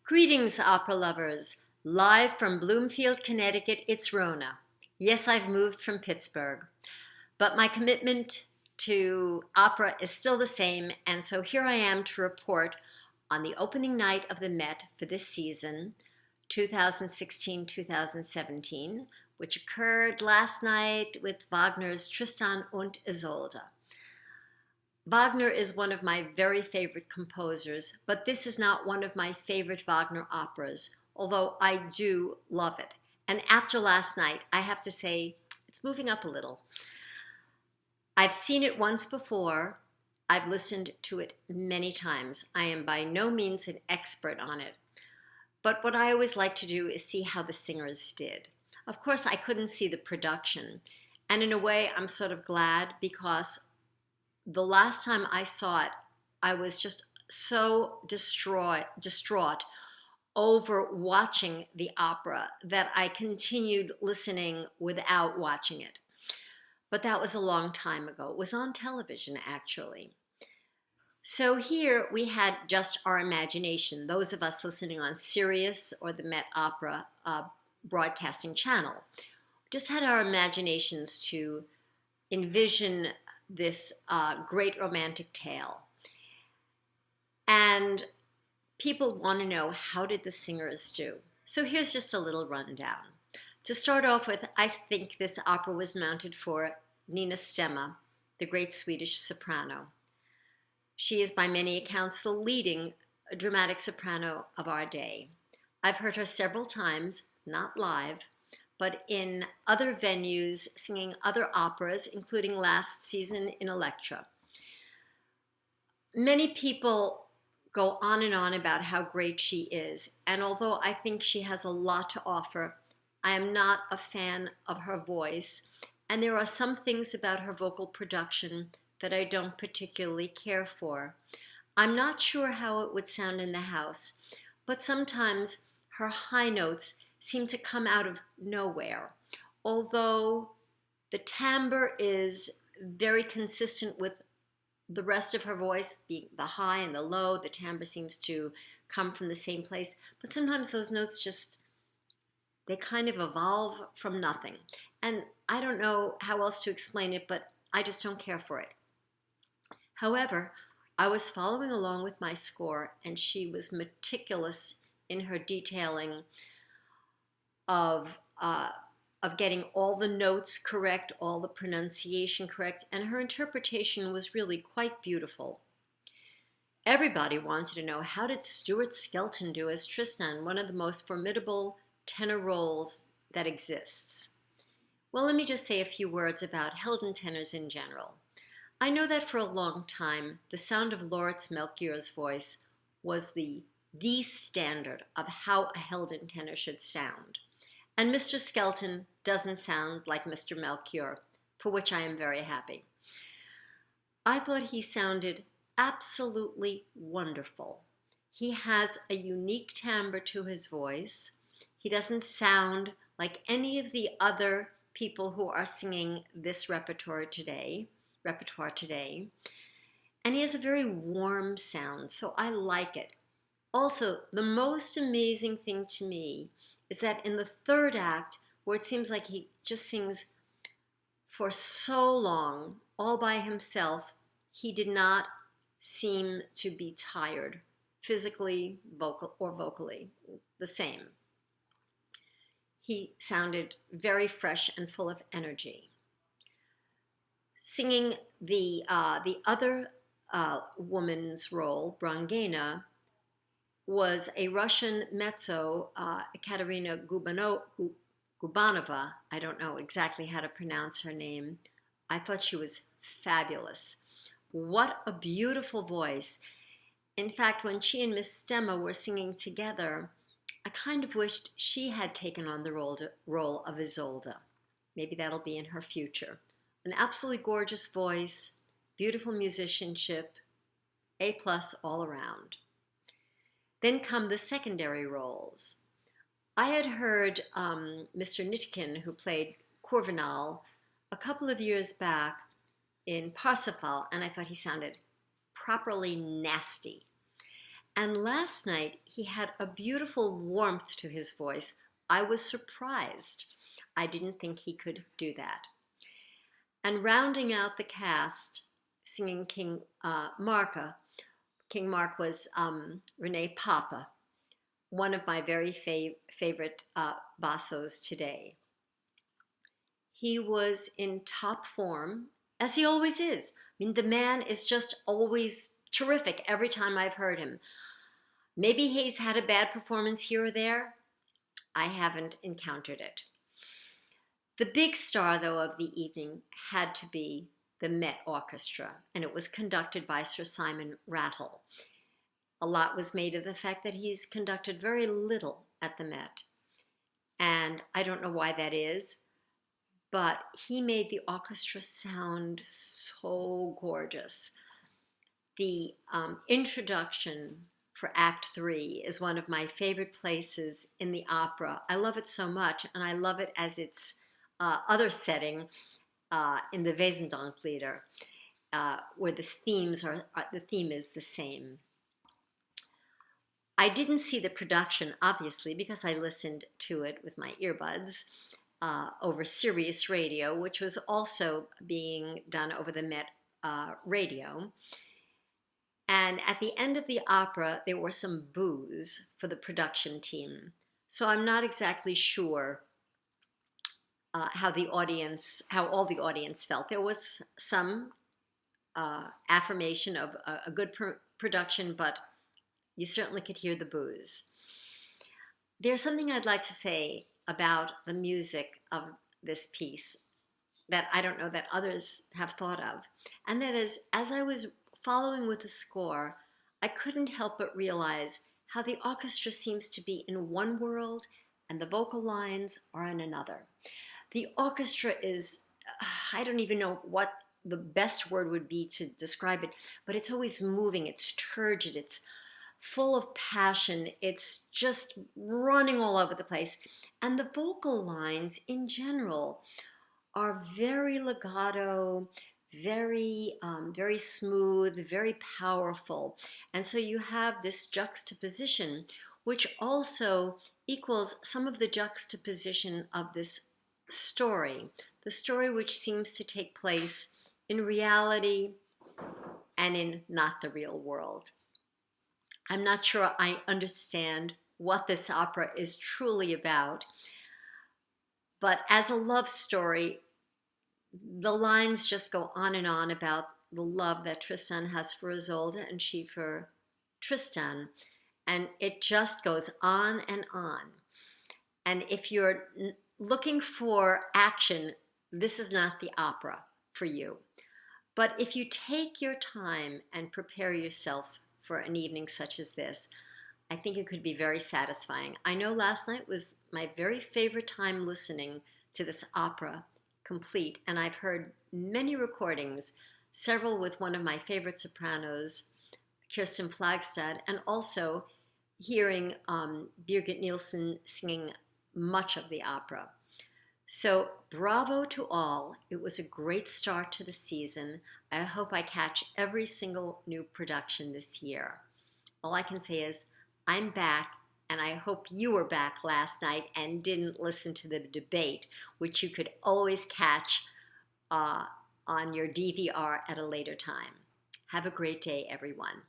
Greetings, opera lovers. Live from Bloomfield, Connecticut, it's Rona. Yes, I've moved from Pittsburgh, but my commitment to opera is still the same, and so here I am to report on the opening night of the Met for this season, 2016-2017, which occurred last night with Wagner's Tristan und Isolde. Wagner is one of my very favorite composers, but this is not one of my favorite Wagner operas, although I do love it. And after last night, I have to say, it's moving up a little. I've seen it once before. I've listened to it many times. I am by no means an expert on it. But what I always like to do is see how the singers did. Of course, I couldn't see the production. And in a way, I'm sort of glad because the last time I saw it, I was just so distraught over watching the opera that I continued listening without watching it. But that was a long time ago. It was on television, actually. So here we had just our imagination, those of us listening on Sirius or the Met Opera broadcasting channel. Just had our imaginations to envision this great romantic tale. And people want to know, how did the singers do? So here's just a little rundown. To start off with, I think this opera was mounted for Nina Stemme, the great Swedish soprano. She is by many accounts the leading dramatic soprano of our day. I've heard her several times, not live, but in other venues, singing other operas, including last season in Elektra. Many people go on and on about how great she is, and although I think she has a lot to offer, I am not a fan of her voice, and there are some things about her vocal production that I don't particularly care for. I'm not sure how it would sound in the house, but sometimes her high notes seem to come out of nowhere. Although the timbre is very consistent with the rest of her voice, the high and the low, the timbre seems to come from the same place. But sometimes those notes they kind of evolve from nothing. And I don't know how else to explain it, but I just don't care for it. However, I was following along with my score, and she was meticulous in her detailing of getting all the notes correct, all the pronunciation correct, and her interpretation was really quite beautiful. Everybody wanted to know, how did Stuart Skelton do as Tristan, one of the most formidable tenor roles that exists? Well, let me just say a few words about Helden tenors in general. I know that for a long time, the sound of Lauritz Melchior's voice was the standard of how a Helden tenor should sound. And Mr. Skelton doesn't sound like Mr. Melchior, for which I am very happy. I thought he sounded absolutely wonderful. He has a unique timbre to his voice. He doesn't sound like any of the other people who are singing this repertoire today. And he has a very warm sound, so I like it. Also, the most amazing thing to me is that in the third act, where it seems like he just sings for so long, all by himself, he did not seem to be tired, physically, vocally, the same. He sounded very fresh and full of energy. Singing the other woman's role, Brangena, was a Russian mezzo, Katerina Gubanova. I don't know exactly how to pronounce her name. I thought she was fabulous. What a beautiful voice. In fact, when she and Miss Stemme were singing together, I kind of wished she had taken on the role of Isolde. Maybe that'll be in her future. An absolutely gorgeous voice, beautiful musicianship, A+ all around. Then come the secondary roles. I had heard Mr. Nitkin, who played Corvinal, a couple of years back in Parsifal, and I thought he sounded properly nasty. And last night, he had a beautiful warmth to his voice. I was surprised. I didn't think he could do that. And rounding out the cast, singing King Mark was Renee Papa, one of my very favorite bassos today. He was in top form, as he always is. I mean, the man is just always terrific every time I've heard him. Maybe he's had a bad performance here or there. I haven't encountered it. The big star, though, of the evening had to be the Met Orchestra, and it was conducted by Sir Simon Rattle. A lot was made of the fact that he's conducted very little at the Met, and I don't know why that is, but he made the orchestra sound so gorgeous. The introduction for Act 3 is one of my favorite places in the opera. I love it so much, and I love it as its other setting in the Wesendonck-Lieder, where the theme is the same. I didn't see the production, obviously, because I listened to it with my earbuds over Sirius Radio, which was also being done over the Met Radio. And at the end of the opera, there were some boos for the production team. So I'm not exactly sure how all the audience felt. There was some affirmation of a good production, but you certainly could hear the boos. There's something I'd like to say about the music of this piece that I don't know that others have thought of. And that is, as I was following with the score, I couldn't help but realize how the orchestra seems to be in one world and the vocal lines are in another. The orchestra is, I don't even know what the best word would be to describe it, but it's always moving, it's turgid, it's full of passion, it's just running all over the place. And the vocal lines in general are very legato, very smooth, very powerful. And so you have this juxtaposition, which also equals some of the juxtaposition of this story, the story which seems to take place in reality and in not the real world. I'm not sure I understand what this opera is truly about, but as a love story, the lines just go on and on about the love that Tristan has for Isolde and she for Tristan, and it just goes on and on. And if you're looking for action, this is not the opera for you. But if you take your time and prepare yourself for an evening such as this, I think it could be very satisfying. I know last night was my very favorite time listening to this opera complete, and I've heard many recordings, several with one of my favorite sopranos, Kirsten Flagstad, and also hearing Birgit Nielsen singing much of the opera. So bravo to all. It was a great start to the season. I hope I catch every single new production this year. All I can say is I'm back, and I hope you were back last night and didn't listen to the debate, which you could always catch on your DVR at a later time. Have a great day, everyone.